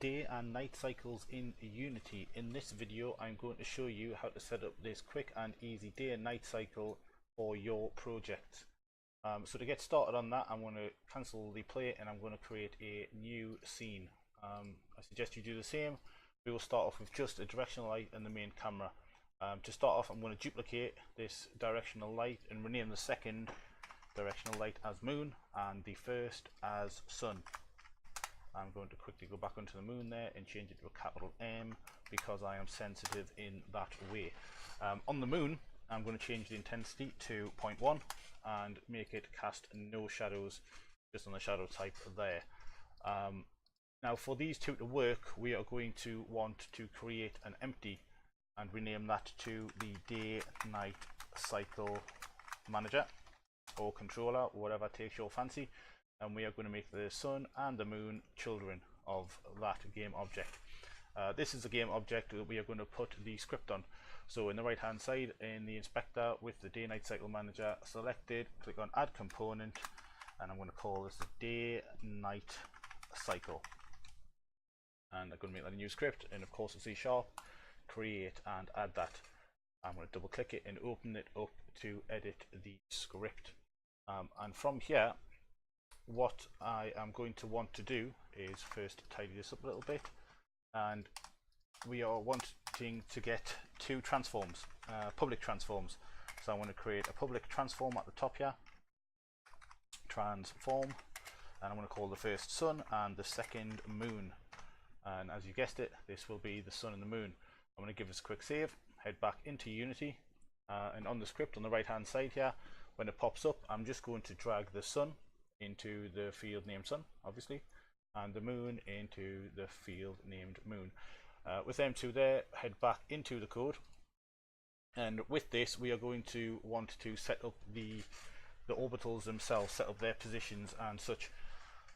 day and night cycles in Unity. In this video I'm going to show you how to set up this quick and easy day and night cycle for your project. So to get started on that, I'm going to cancel the play and I'm going to create a new scene. I suggest you do the same. We will start off with just a directional light and the main camera. To start off, I'm going to duplicate this directional light and rename the second directional light as moon and the first as sun. I'm going to quickly go back onto the moon there and change it to a capital M because I am sensitive in that way. On the moon, I'm going to change the intensity to 0.1 and make it cast no shadows, just on the shadow type there. Now for these two to work, we are going to want to create an empty and rename that to the day-night cycle manager or controller, whatever takes your fancy. And we are going to make the sun and the moon children of that game object. This is a game object that we are going to put the script on. So in the right hand side in the inspector with the day-night cycle manager selected, click on add component and I'm going to call this the day-night cycle. And I'm going to make that a new script, and of course it's C#, create and add that. I'm going to double click it and open it up to edit the script. And from here, what I am going to want to do is first tidy this up a little bit, and we are wanting to get two transforms, public transforms. So I want to create a public transform at the top here, transform, and I'm going to call the first sun and the second moon. And as you guessed it, this will be the sun and the moon. I'm going to give this a quick save, head back into Unity, and on the script on the right hand side here, when it pops up, I'm just going to drag the sun into the field named sun, obviously, and the moon into the field named moon. With them two there, head back into the code, and with this we are going to want to set up the orbitals themselves, set up their positions and such.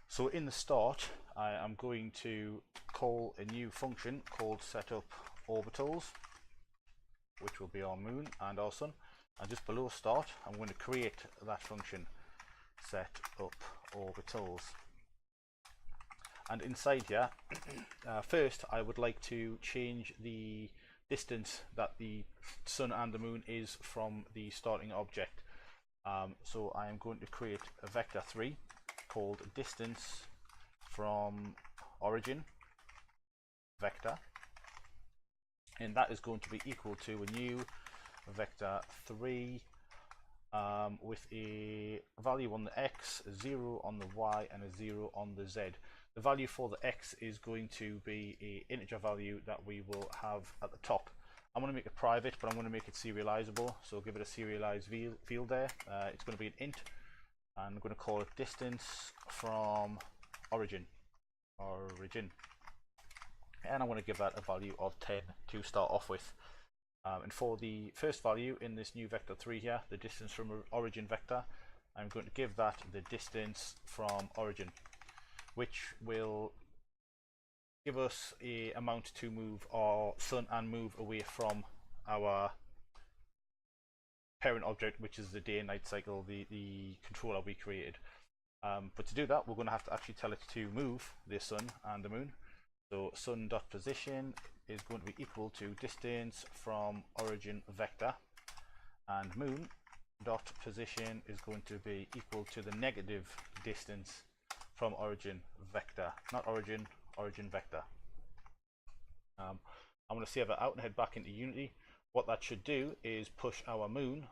So in the start, I am going to call a new function called setup orbitals, which will be our moon and our sun, and just below start I'm going to create that function, set up orbitals. And inside here, first I would like to change the distance that the sun and the moon is from the starting object. So I am going to create a vector 3 called distance from origin vector, and that is going to be equal to a new vector 3 with a value on the x, a 0 on the y and a 0 on the z. The value for the x is going to be an integer value that we will have at the top. I'm going to make it private, but I'm going to make it serializable, so give it a serialized field there. It's going to be an int, and I'm going to call it distance from origin, and I'm going to give that a value of 10 to start off with. And for the first value in this new vector 3 here, the distance from origin vector, I'm going to give that the distance from origin, which will give us a amount to move our sun and move away from our parent object, which is the day and night cycle, the controller we created. But to do that, we're going to have to actually tell it to move the sun and the moon. So sun.position is going to be equal to distance from origin vector, and moon dot position is going to be equal to the negative distance from origin vector, not origin vector. I'm going to save it out and head back into Unity. What that should do is push our moon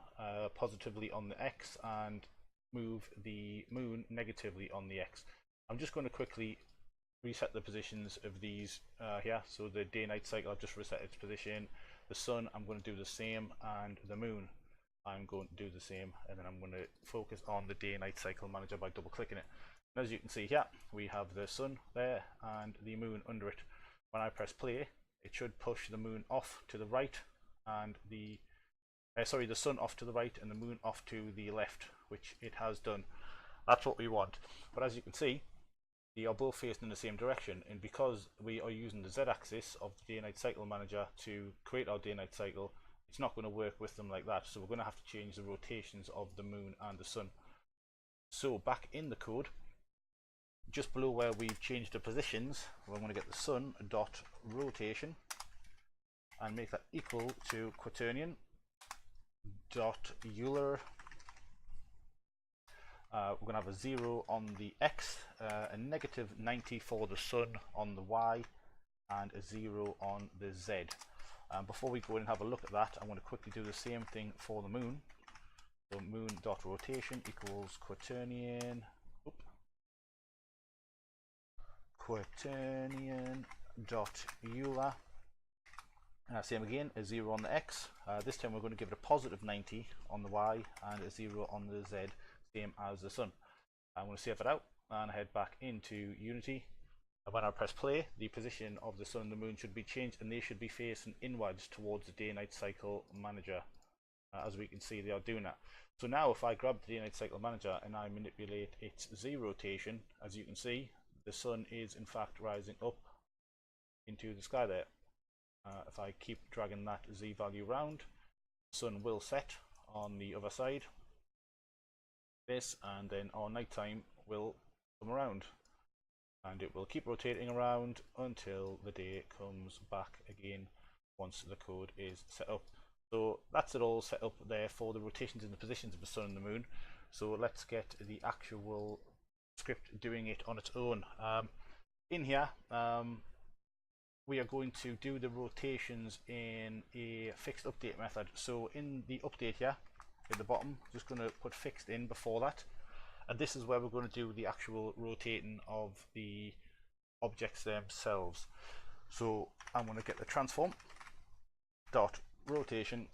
positively on the x and move the moon negatively on the x. I'm just going to quickly reset the positions of these here. So the day-night cycle, I've just reset its position. The sun, I'm going to do the same, and the moon, I'm going to do the same. And then I'm going to focus on the day-night cycle manager by double-clicking it. And as you can see here, we have the sun there and the moon under it. When I press play, it should push the moon off to the right and the sun off to the right and the moon off to the left, which it has done. That's what we want. But as you can see, they are both facing in the same direction, and because we are using the z-axis of the day-night cycle manager to create our day-night cycle, it's not going to work with them like that. So we're going to have to change the rotations of the moon and the sun. So back in the code, just below where we've changed the positions, we're going to get the sun dot rotation and make that equal to quaternion dot Euler. We're going to have a 0 on the x, a negative 90 for the sun on the y, and a 0 on the z. Before we go in and have a look at that, I want to quickly do the same thing for the moon. So moon dot rotation equals quaternion dot Euler. Same again, a 0 on the x. This time we're going to give it a positive 90 on the y and a 0 on the z, same as the sun. I'm going to save it out and head back into Unity. And when I press play, the position of the sun and the moon should be changed, and they should be facing inwards towards the day-night cycle manager. As we can see, they are doing that. So now if I grab the day-night cycle manager and I manipulate its z rotation, as you can see, the sun is in fact rising up into the sky there. If I keep dragging that z value round, the sun will set on the other side, this, and then our nighttime will come around, and it will keep rotating around until the day comes back again once the code is set up. So that's it all set up there for the rotations and the positions of the sun and the moon. So let's get the actual script doing it on its own. In here, we are going to do the rotations in a fixed update method. So in the update here at the bottom, just going to put fixed in before that, and this is where we're going to do the actual rotating of the objects themselves. So I'm going to get the transform dot rotation,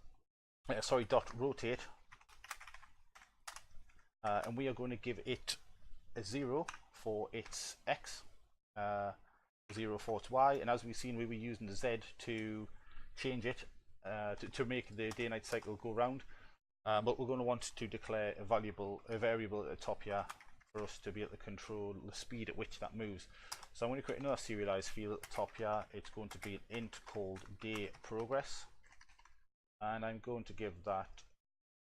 dot rotate, and we are going to give it a 0 for its x, 0 for its y, and as we've seen, we were using the z to change it, to make the day-night cycle go round. But we're going to want to declare a variable at the top here for us to be able to control the speed at which that moves. So I'm going to create another serialized field at the top here. It's going to be an int called day progress, and I'm going to give that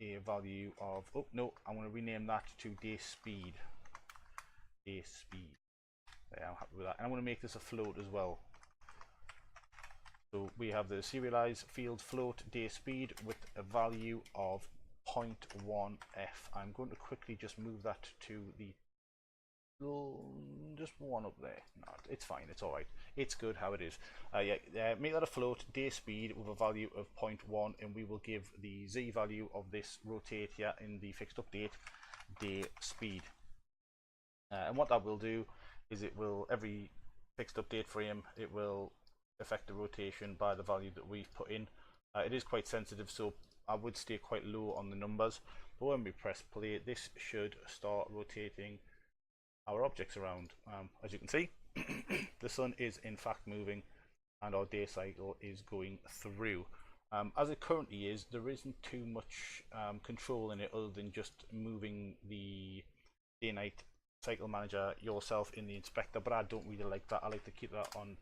a value of, oh no, I'm going to rename that to day speed. Day speed. There, I'm happy with that. And I'm going to make this a float as well. So we have the serialized field float day speed with a value of 0.1f. I'm going to quickly just move that to the just one up there. No, it's fine, it's alright. It's good how it is. Make that a float day speed with a value of 0.1, and we will give the z value of this rotate here in the fixed update day speed. And what that will do is it will, every fixed update frame, it will affect the rotation by the value that we've put in. It is quite sensitive, so I would stay quite low on the numbers, but when we press play, this should start rotating our objects around. As you can see, the sun is in fact moving and our day cycle is going through. As it currently is, there isn't too much control in it other than just moving the day-night cycle manager yourself in the inspector, but I don't really like that. I like to keep that on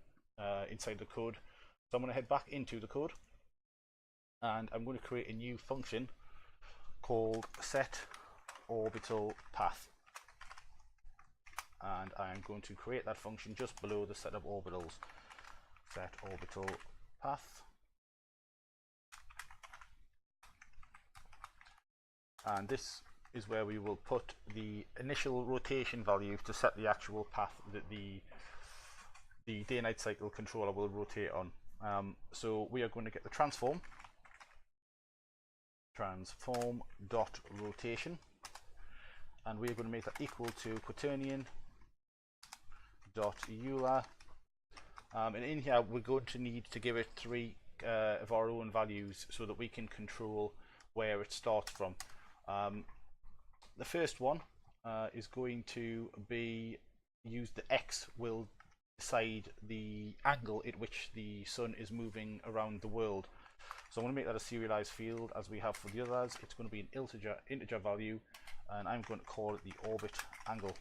inside the code. So I'm going to head back into the code, and I'm going to create a new function called set orbital path, and I'm going to create that function just below the set of orbitals. Set orbital path, and this is where we will put the initial rotation value to set the actual path that the day-night cycle controller will rotate on. So we are going to get the transform dot rotation, and we are going to make that equal to quaternion dot Euler, and in here we're going to need to give it 3 of our own values so that we can control where it starts from. The first one is going to be use the x will decide the angle at which the sun is moving around the world. So I'm going to make that a serialized field as we have for the others. It's going to be an integer value, and I'm going to call it the orbit angle.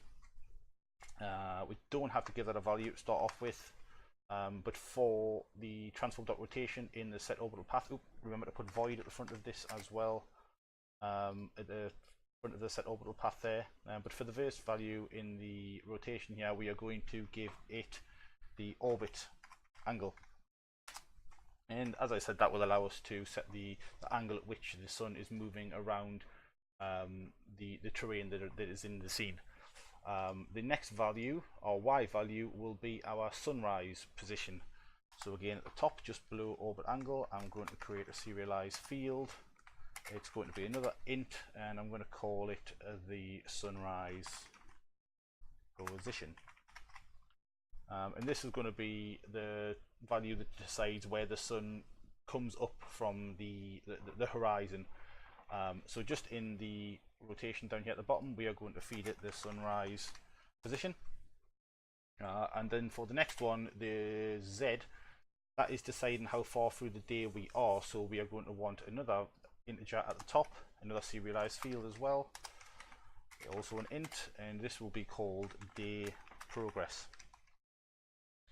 We don't have to give that a value to start off with, but for the transform.rotation in the set orbital path, remember to put void at the front of this as well. At the front of the set orbital path there. But for the first value in the rotation here, we are going to give it the orbit angle. And as I said, that will allow us to set the angle at which the sun is moving around the terrain that is in the scene. The next value, or Y value, will be our sunrise position. So again, at the top, just below orbit angle, I'm going to create a serialized field. It's going to be another int, and I'm going to call it the sunrise position. And this is going to be the value that decides where the sun comes up from the horizon. So just in the rotation down here at the bottom, we are going to feed it the sunrise position. And then for the next one, the Z, that is deciding how far through the day we are. So we are going to want another integer at the top, another serialized field as well, also an int, and this will be called day progress.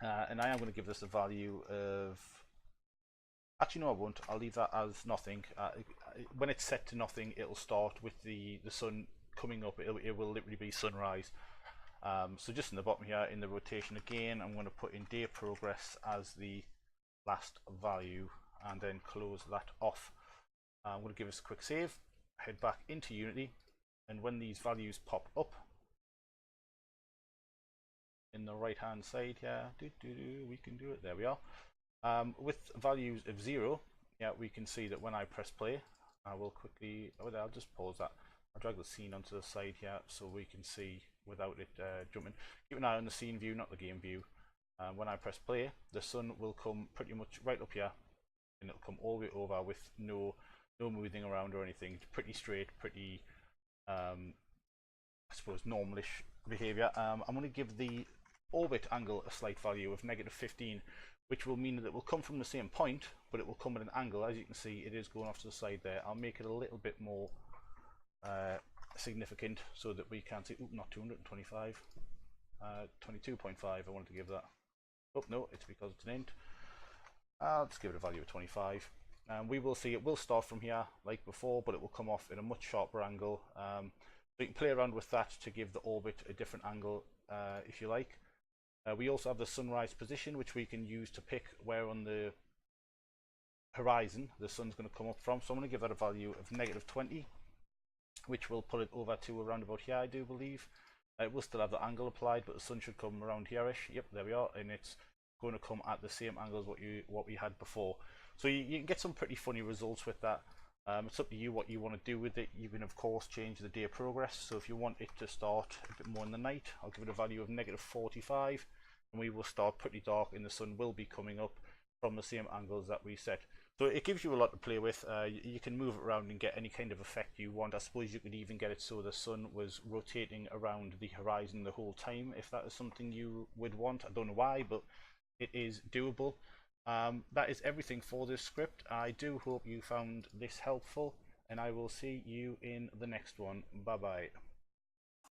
And I am going to give this a value of, actually no I won't, I'll leave that as nothing. When it's set to nothing, it'll start with the sun coming up. It will literally be sunrise. So just in the bottom here in the rotation again, I'm going to put in day progress as the last value and then close that off. I'm going to give us a quick save, head back into Unity, and when these values pop up in the right hand side here, we can do it, there we are. With values of 0, yeah, we can see that when I press play, I will quickly, I'll just pause that, I'll drag the scene onto the side here so we can see without it jumping. Keep an eye on the scene view, not the game view. When I press play, the sun will come pretty much right up here, and it'll come all the way over with no moving around or anything. It's pretty straight, pretty I suppose normalish behavior. I'm going to give the orbit angle a slight value of -15, which will mean that it will come from the same point, but it will come at an angle. As you can see, it is going off to the side there. I'll make it a little bit more significant so that we can see, not 225, 22.5 I wanted to give that. Oh no, it's because it's an int. I'll just give it a value of 25. We will see it will start from here like before, but it will come off in a much sharper angle. So you can play around with that to give the orbit a different angle if you like. We also have the sunrise position, which we can use to pick where on the horizon the sun's going to come up from. So I'm going to give that a value of -20, which will put it over to around about here, I do believe. It will still have the angle applied, but the sun should come around here-ish. Yep, there we are, and it's going to come at the same angle as what we had before. So you can get some pretty funny results with that. It's up to you what you want to do with it. You can of course change the day progress. So if you want it to start a bit more in the night, I'll give it a value of -45, and we will start pretty dark, and the sun will be coming up from the same angles that we set. So it gives you a lot to play with. You can move it around and get any kind of effect you want. I suppose you could even get it so the sun was rotating around the horizon the whole time, if that is something you would want. I don't know why, but it is doable. That is everything for this script. I do hope you found this helpful, and I will see you in the next one. Bye bye.